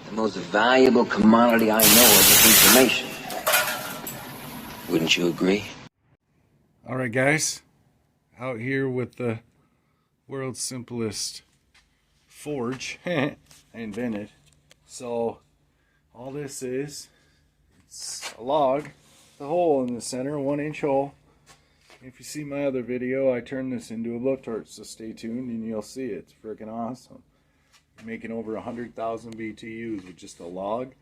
The most valuable commodity I know is information. Wouldn't you agree? Alright guys, out here with the world's simplest forge I invented. So all this is, it's a log, the hole in the center, a 1-inch hole. If you see my other video, I turned this into a blowtorch, so stay tuned and you'll see it. It's freaking awesome. I'm making over 100,000 BTUs with just a log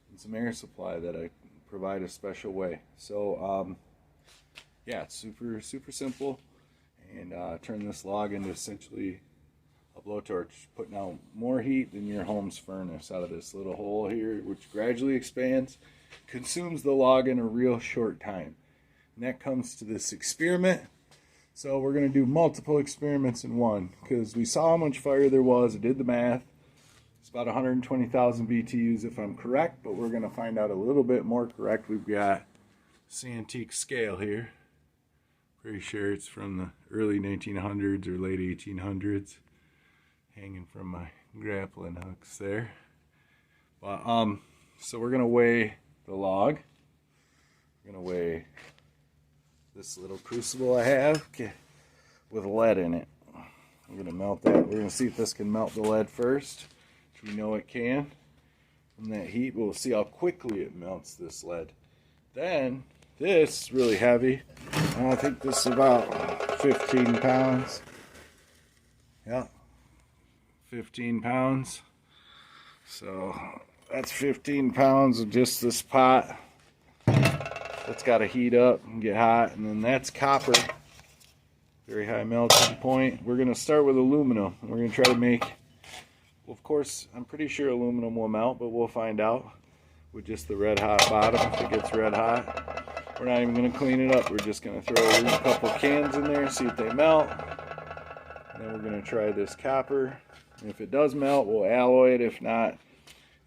and some air supply that I provide a special way. So yeah, it's super simple, and turn this log into essentially a blowtorch, putting out more heat than your home's furnace out of this little hole here, which gradually expands, consumes the log in a real short time. And that comes to this experiment. So we're going to do multiple experiments in one, because we saw how much fire there was. I did the math. It's about 120,000 BTUs if I'm correct, but we're going to find out a little bit more correct. We've got this antique scale here. Pretty sure it's from the early 1900s or late 1800s, hanging from my grappling hooks there. But so we're going to weigh the log. We're going to weigh this little crucible I have with lead in it. I'm going to melt that. We're going to see if this can melt the lead first, which we know it can. From that heat, we'll see how quickly it melts this lead. Then, this is really heavy. I think this is about 15 pounds. Yeah, 15 pounds. So, that's 15 pounds of just this pot. That's got to heat up and get hot, and then that's copper, very high melting point. We're going to start with aluminum. We're going to try to make, well, of course, I'm pretty sure aluminum will melt, but we'll find out with just the red hot bottom. If it gets red hot, we're not even going to clean it up. We're just going to throw a couple cans in there, see if they melt. And then we're going to try this copper. And if it does melt, we'll alloy it. If not,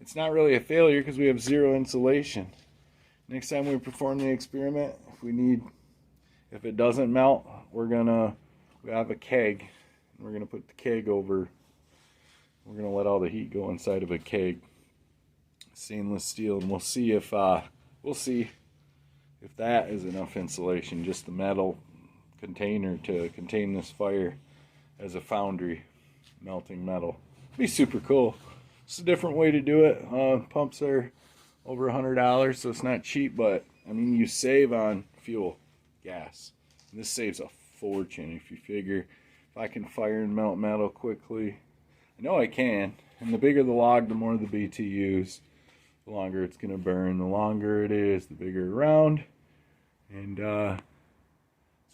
it's not really a failure because we have zero insulation. Next time we perform the experiment, if it doesn't melt, we have a keg. We're gonna put the keg over. We're gonna let all the heat go inside of a keg, stainless steel, and we'll see if that is enough insulation, just the metal container to contain this fire as a foundry, melting metal. It'd be super cool. It's a different way to do it. Pumps are over $100, so it's not cheap, but I mean, you save on fuel, gas. And this saves a fortune if you figure if I can fire and melt metal quickly. I know I can. And the bigger the log, the more the BTUs, the longer it's going to burn. The longer it is, the bigger around. And so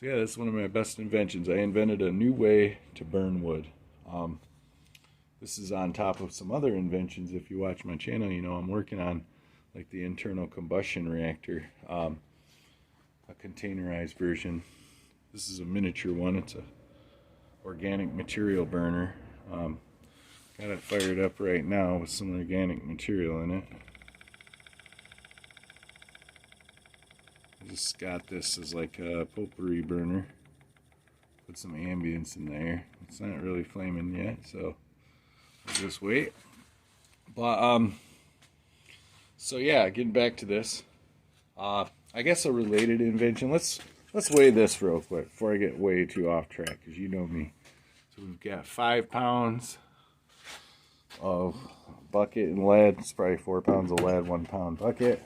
yeah, this is one of my best inventions. I invented a new way to burn wood. This is on top of some other inventions. If you watch my channel, you know I'm working on like the internal combustion reactor, a containerized version. This is a miniature one. It's a organic material burner. Got it fired up right now with some organic material in it. I just got this as like a potpourri burner. Put some ambience in there. It's not really flaming yet, so I'll just wait. But so yeah, getting back to this, I guess a related invention. Let's weigh this real quick before I get way too off track, because you know me. So we've got 5 pounds of bucket and lead. It's probably 4 pounds of lead, 1 pound bucket.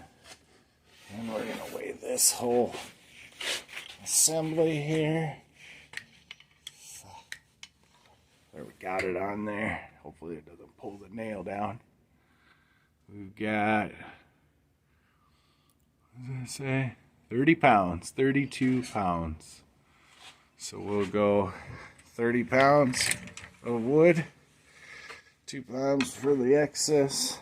And we're gonna weigh this whole assembly here. There, we got it on there. Hopefully it doesn't pull the nail down. We've got, what did I say? 30 pounds, 32 pounds. So we'll go 30 pounds of wood, 2 pounds for the excess.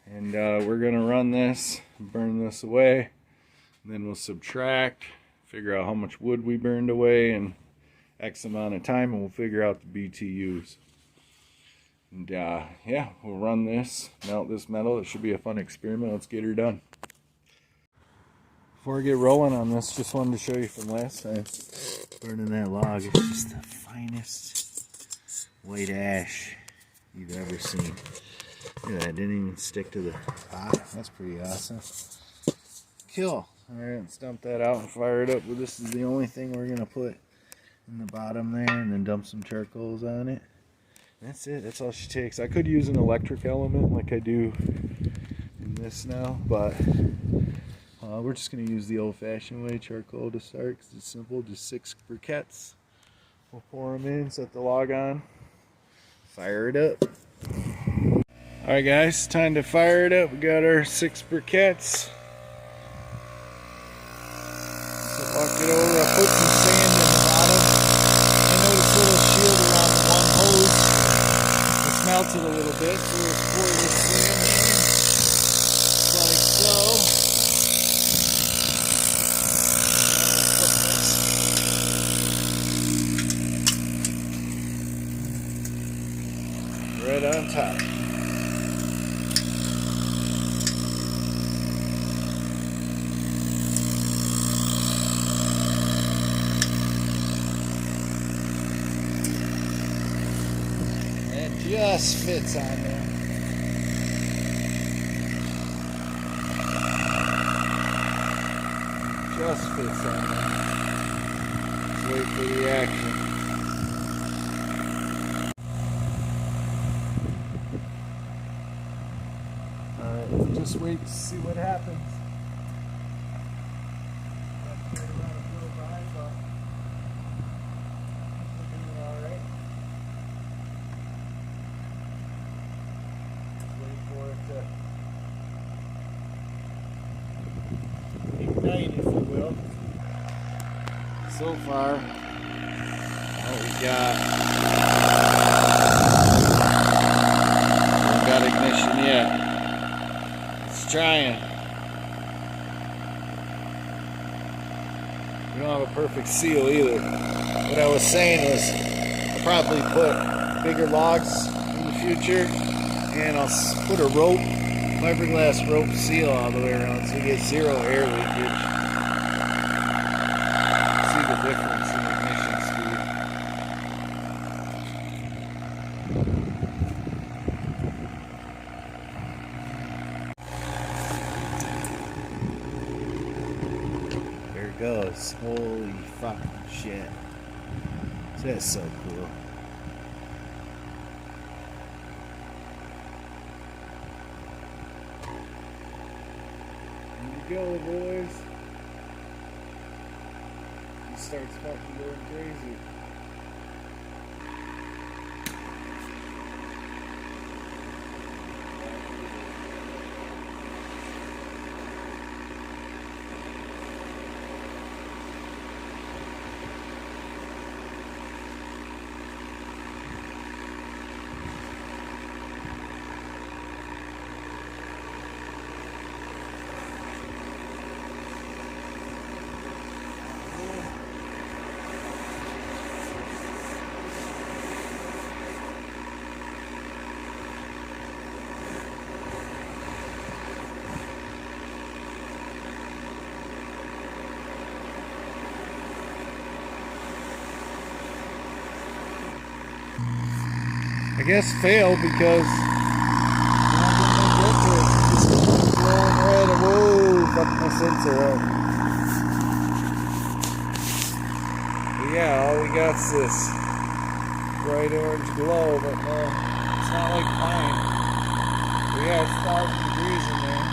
And we're going to run this, burn this away. And then we'll subtract, figure out how much wood we burned away in X amount of time, and we'll figure out the BTUs. And yeah, we'll run this, melt this metal. It should be a fun experiment. Let's get her done. Before I get rolling on this, just wanted to show you from last time. Burning that log, it's just the finest white ash you've ever seen. Look at that, didn't even stick to the pot. That's pretty awesome. Cool. Alright, let's dump that out and fire it up. But this is the only thing we're gonna put in the bottom there, and then dump some charcoals on it. That's it. That's all she takes. I could use an electric element like I do in this now, but we're just going to use the old-fashioned way, charcoal to start, because it's simple. Just 6 briquettes. We'll pour them in, set the log on, fire it up. Alright guys, time to fire it up. We got our 6 briquettes. So walk it over. I put some sand in the bottom. I know this little shield around the one hose. It's melted a little bit, so we'll pour this sand in, like so. Right on top. It just fits on there. Just fits on there. Let's wait for the action. Alright, just wait to see what happens. Ignite, if you will. So far, what we got? We haven't got ignition yet. It's trying. We don't have a perfect seal either. What I was saying was, I'll probably put bigger logs in the future, and I'll put a rope, fiberglass rope seal all the way around so you get 0 air leakage. See the difference in ignition speed. There it goes. Holy fucking shit. That's so cool. Go, boys. He starts fucking going crazy. I guess failed because it's glowing red. Whoa, fucked my sensor up. But yeah, all we got's this bright orange glow, but no, it's not like pine. But yeah, it's 1,000 degrees in there,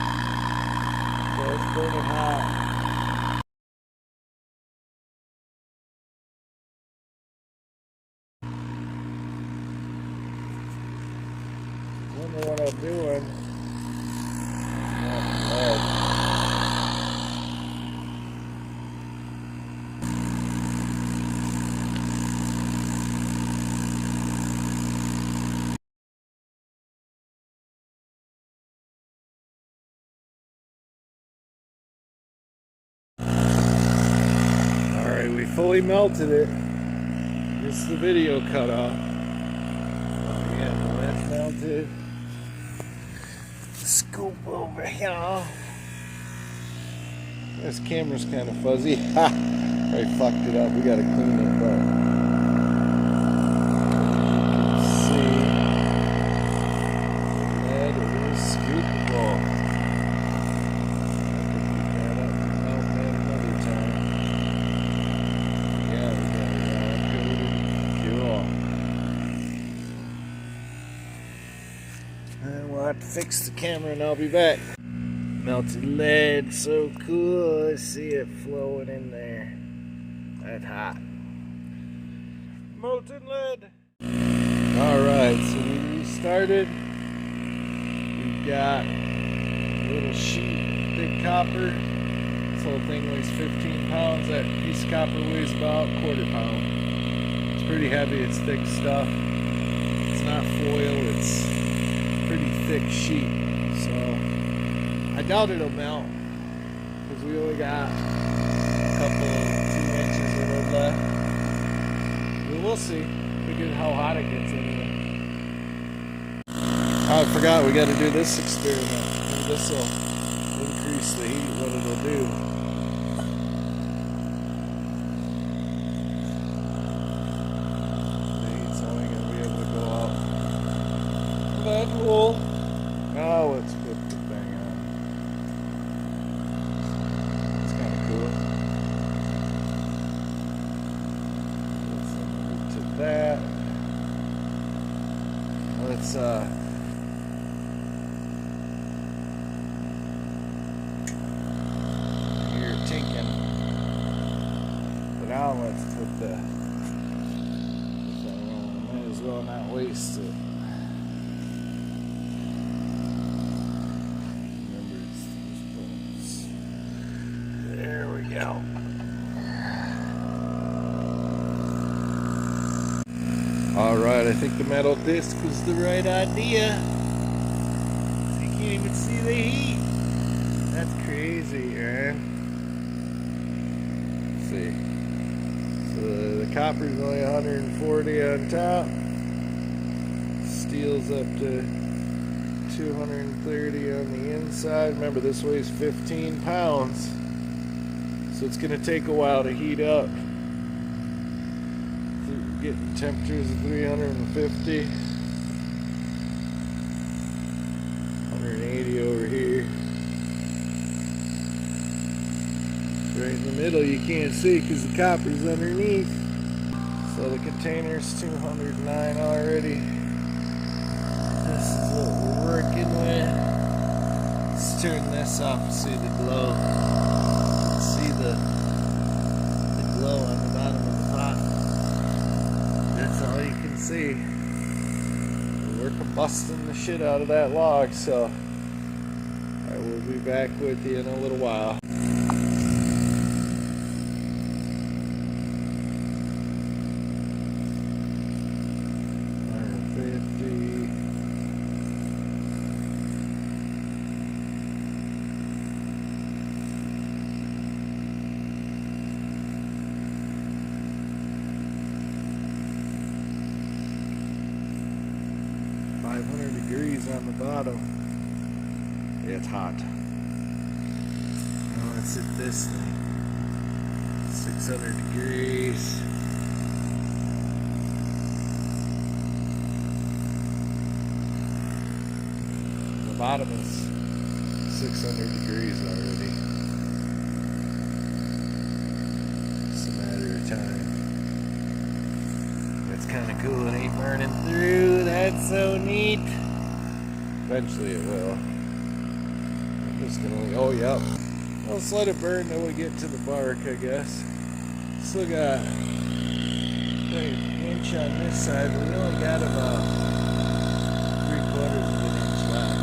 so it's burning hot. Wonder what I'm doing. Alright, we fully melted it. Just the video cut off. Yeah, that's melted. Scoop over here. This camera's kind of fuzzy. Ha! I fucked it up. We gotta clean it up. See, that is And we'll have to fix the camera and I'll be back. Melted lead, so cool. I see it flowing in there. That's hot. Molten lead. Alright, so we restarted. We've got a little sheet of thick copper. This whole thing weighs 15 pounds. That piece of copper weighs about a quarter pound. It's pretty heavy, it's thick stuff. It's not foil, it's pretty thick sheet. So I doubt it'll melt because we only got a couple 2 inches of it left. But we'll see. Look at how hot it gets anyway. Oh, I forgot we got to do this experiment. This will increase the heat, what it'll do. The heat's only going to be able to go out that hole. Now let's put the thing on. It's kind of cool. Let's move to that. Let's hear it tinking. But now let's put the thing on. Might as well not waste it. There we go. Alright, I think the metal disc was the right idea. You can't even see the heat. That's crazy, man. Let's see. So the copper's only 140 on top. Steel's up to 230 on the inside. Remember, this weighs 15 pounds. So it's going to take a while to heat up. Getting temperatures of 350, 180 over here. Right in the middle you can't see because the copper's underneath. So the container's 209 already. This is what we're working with. Let's turn this off and see the glow. See the glow on the bottom of the pot. That's all you can see. We're combusting the shit out of that log, so I will be back with you in a little while. 500 degrees on the bottom. Yeah, it's hot. Now let's hit this thing. 600 degrees. The bottom is 600 degrees already. It's a matter of time. That's kind of cool. It ain't burning through. That's so neat. Eventually it will. I'm just gonna. Oh, yep. Let's let it burn till we get to the bark, I guess. Still got an inch on this side, but we only got about 3/4 of an inch left.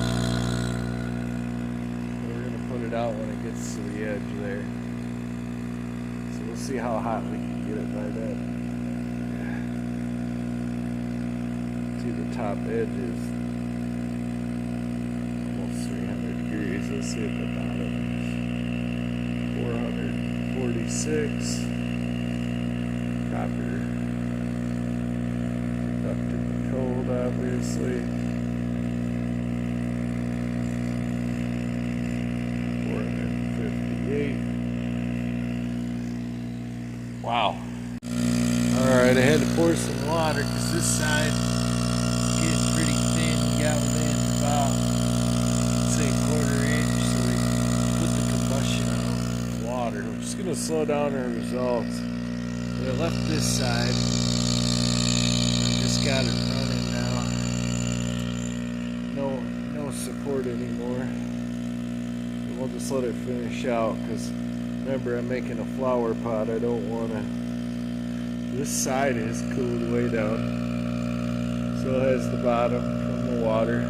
We're gonna put it out when it gets to the edge there. So we'll see how hot we can get it by then. See, the top edge is almost 300 degrees. Let's see at the bottom. 446. Copper. Conducting the cold, obviously. 458. Wow. Alright, I had to pour some water because this side is getting pretty thin. We got within about, say, 1/4 inch. So we put the combustion on water. We're just going to slow down our results. But I left this side. I just got it running now. No no support anymore. And we'll just let it finish out, because remember, I'm making a flower pot. I don't want to. This side is cooled way down, so it has the bottom from the water.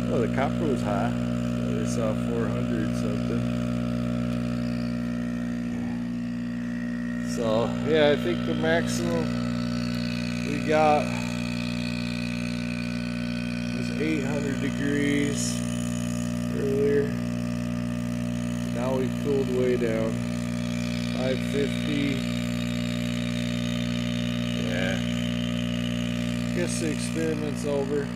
Oh, the copper was hot. I saw 400 something. So yeah, I think the maximum we got was 800 degrees earlier. Now we've cooled way down. 550. Yeah. Guess the experiment's over.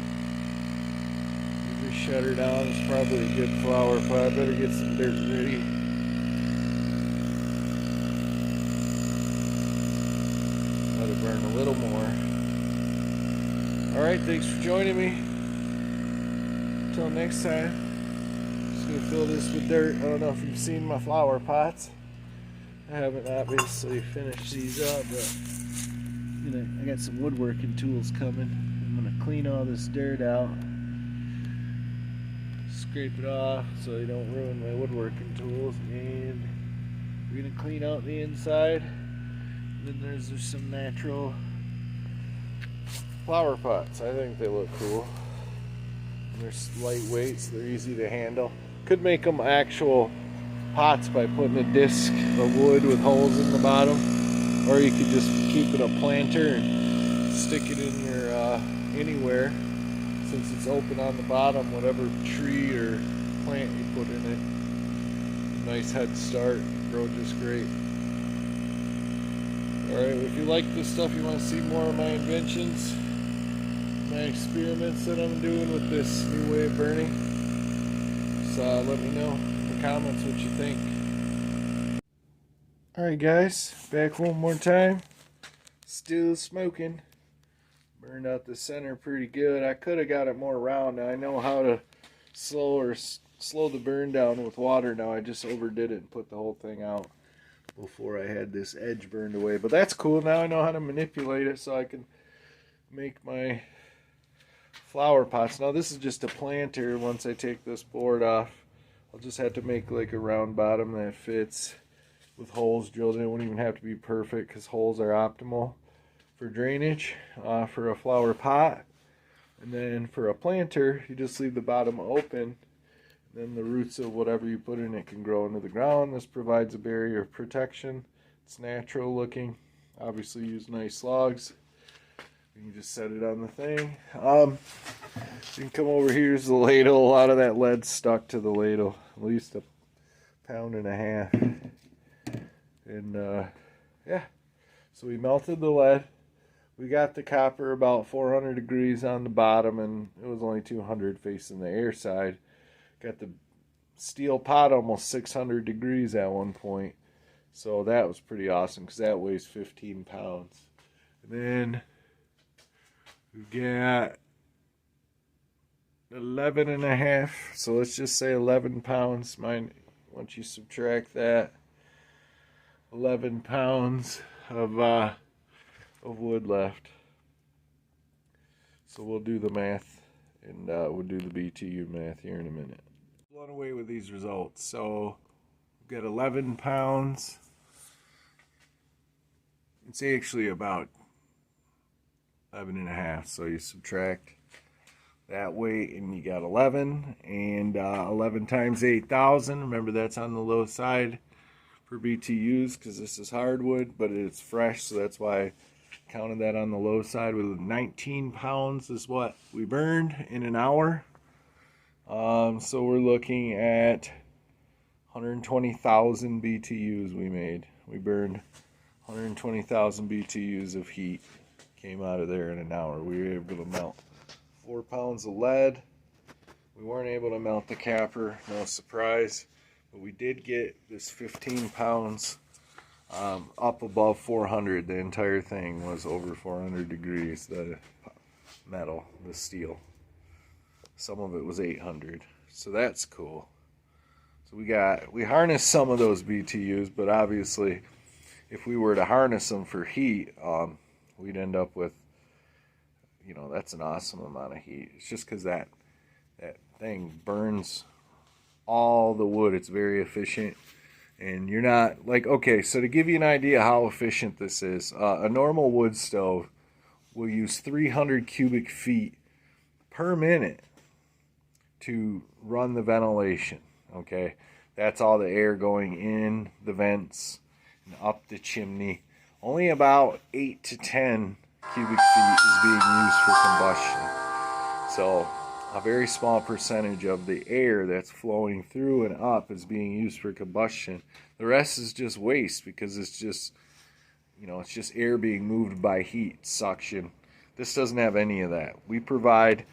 We shut her down. It's probably a good flower pot. Better get some dirt ready. Let it burn a little more. Alright, thanks for joining me. Until next time. Just gonna fill this with dirt. I don't know if you've seen my flower pots. I haven't obviously finished these up, but I got some woodworking tools coming. I'm gonna clean all this dirt out, scrape it off so they don't ruin my woodworking tools, and we're gonna clean out the inside. And then there's some natural flower pots. I think they look cool. And they're lightweight, so they're easy to handle. Could make them actual pots by putting a disc of wood with holes in the bottom, or you could just keep it a planter and stick it in your anywhere, since it's open on the bottom. Whatever tree or plant you put in it, nice head start, grow just great. Alright, if you like this stuff, you want to see more of my inventions, my experiments that I'm doing with this new way of burning, so let me know in the comments what you think. Alright guys, back one more time. Still smoking. Burned out the center pretty good. I could have got it more round. Now I know how to slow the burn down with water. Now I just overdid it and put the whole thing out before I had this edge burned away. But that's cool. Now I know how to manipulate it so I can make my flower pots. Now this is just a planter. Once I take this board off, I'll just have to make like a round bottom that fits with holes drilled in. It won't even have to be perfect, because holes are optimal for drainage for a flower pot. And then for a planter, you just leave the bottom open, then the roots of whatever you put in it can grow into the ground. This provides a barrier of protection. It's natural looking. Obviously use nice logs. You can just set it on the thing. You can come over, here's the ladle. A lot of that lead stuck to the ladle, at least a pound and a half. And yeah, so we melted the lead. We got the copper about 400 degrees on the bottom, and it was only 200 facing the air side. Got the steel pot almost 600 degrees at one point, so that was pretty awesome, because that weighs 15 pounds. And then we got 11 and a half, so let's just say 11 pounds. Once you subtract that, 11 pounds of wood left. So we'll do the math, and we'll do the BTU math here in a minute. Blown away with these results. So we've got 11 pounds. It's actually about 11 and a half. So you subtract that weight and you got 11, and 11 times 8,000. Remember, that's on the low side for BTUs, because this is hardwood, but it's fresh, so that's why I counted that on the low side. With 19 pounds is what we burned in an hour. So we're looking at 120,000 BTUs we made. We burned 120,000 BTUs of heat. Came out of there in an hour. We were able to melt 4 pounds of lead. We weren't able to melt the copper, no surprise. But we did get this 15 pounds up above 400. The entire thing was over 400 degrees, the metal, the steel. Some of it was 800, so that's cool. So we harnessed some of those BTUs, but obviously if we were to harness them for heat, we'd end up with, that's an awesome amount of heat. It's just because that that thing burns all the wood. It's very efficient. And you're not like, okay, so to give you an idea how efficient this is, a normal wood stove will use 300 cubic feet per minute to run the ventilation. Okay, that's all the air going in the vents and up the chimney. Only about 8 to 10 cubic feet is being used for combustion. So a very small percentage of the air that's flowing through and up is being used for combustion. The rest is just waste because it's just, it's just air being moved by heat, suction. This doesn't have any of that. We provide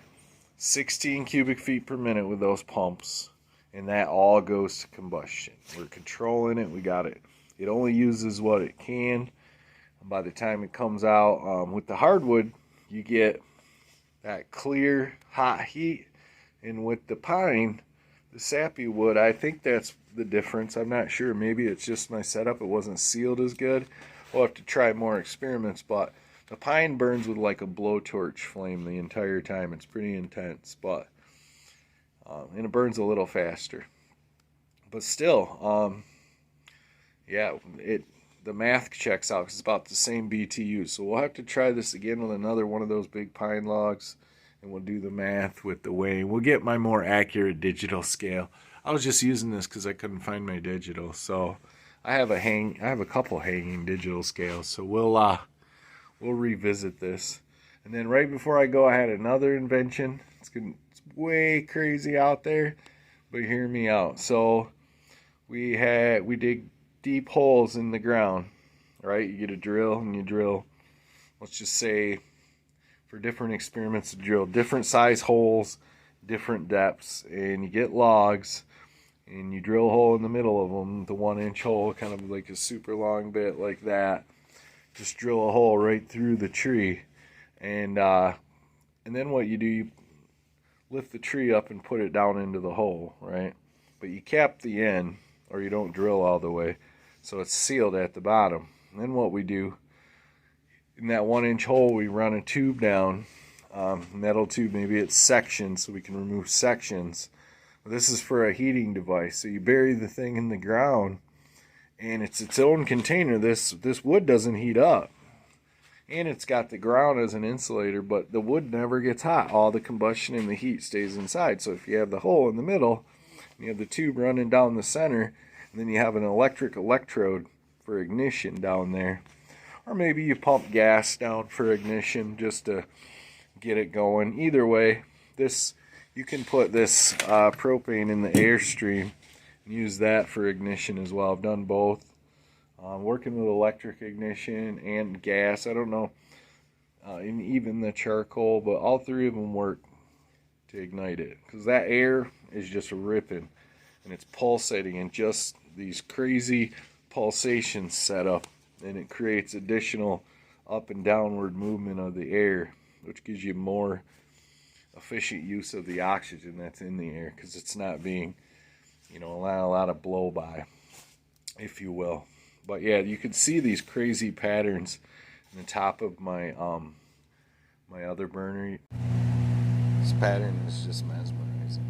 16 cubic feet per minute with those pumps, and that all goes to combustion. We're controlling it. We got it. It only uses what it can. By the time it comes out, with the hardwood, you get that clear, hot heat. And with the pine, the sappy wood, I think that's the difference. I'm not sure. Maybe it's just my setup. It wasn't sealed as good. We'll have to try more experiments, but the pine burns with like a blowtorch flame the entire time. It's pretty intense, but and it burns a little faster. But still, yeah, the math checks out because it's about the same BTU. So we'll have to try this again with another one of those big pine logs, and we'll do the math with the weighing. We'll get my more accurate digital scale. I was just using this because I couldn't find my digital, so I have a couple hanging digital scales. So we'll revisit this. And then right before I go, I had another invention. It's way crazy out there, but hear me out. So we dig deep holes in the ground, right? You get a drill and you drill, let's just say for different experiments, to drill different size holes, different depths, and you get logs and you drill a hole in the middle of them, the 1-inch hole, kind of like a super long bit like that. Just drill a hole right through the tree, and then what you do, you lift the tree up and put it down into the hole, right? But you cap the end, or you don't drill all the way, so it's sealed at the bottom. And then what we do, in that 1-inch hole, we run a tube down, metal tube, maybe it's sections, so we can remove sections. This is for a heating device, so you bury the thing in the ground, and it's its own container. This wood doesn't heat up, and it's got the ground as an insulator, but the wood never gets hot. All the combustion and the heat stays inside. So if you have the hole in the middle, you have the tube running down the center, and then you have an electric electrode for ignition down there. Or maybe you pump gas down for ignition just to get it going. Either way, you can put this propane in the airstream and use that for ignition as well. I've done both. Working with electric ignition and gas. I don't know, and even the charcoal, but all three of them work to ignite it, because that air is just ripping and it's pulsating, and just these crazy pulsations set up, and it creates additional up and downward movement of the air, which gives you more efficient use of the oxygen that's in the air, because it's not being, a lot of blow by, if you will. But yeah, you can see these crazy patterns in the top of my my other burner. This pattern is just mesmerizing.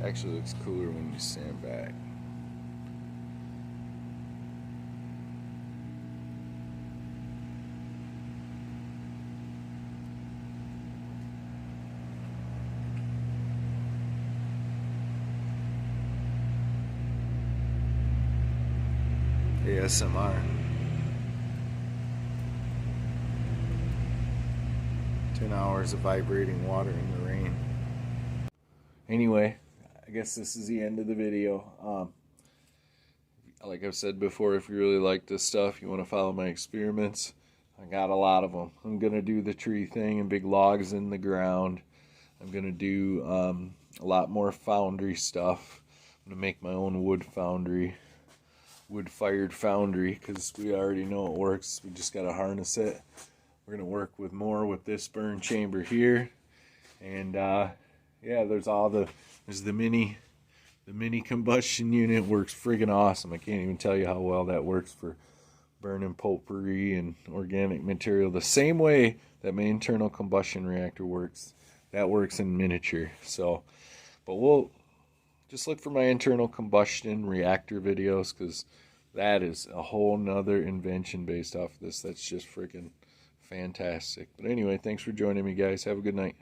Actually looks cooler when you stand back. ASMR. 10 hours of vibrating water in the rain. Anyway, I guess this is the end of the video. Like I've said before, if you really like this stuff, you want to follow my experiments, I got a lot of them. I'm going to do the tree thing and big logs in the ground. I'm going to do a lot more foundry stuff. I'm going to make my own wood-fired foundry, because we already know it works. We just got to harness it. We're going to work with this burn chamber here. And yeah, there's the mini combustion unit. Works friggin' awesome. I can't even tell you how well that works for burning potpourri and organic material the same way that my internal combustion reactor works. That works in miniature. So, but we'll just look for my internal combustion reactor videos, because that is a whole nother invention based off of this. That's just freaking fantastic. But anyway, thanks for joining me, guys. Have a good night.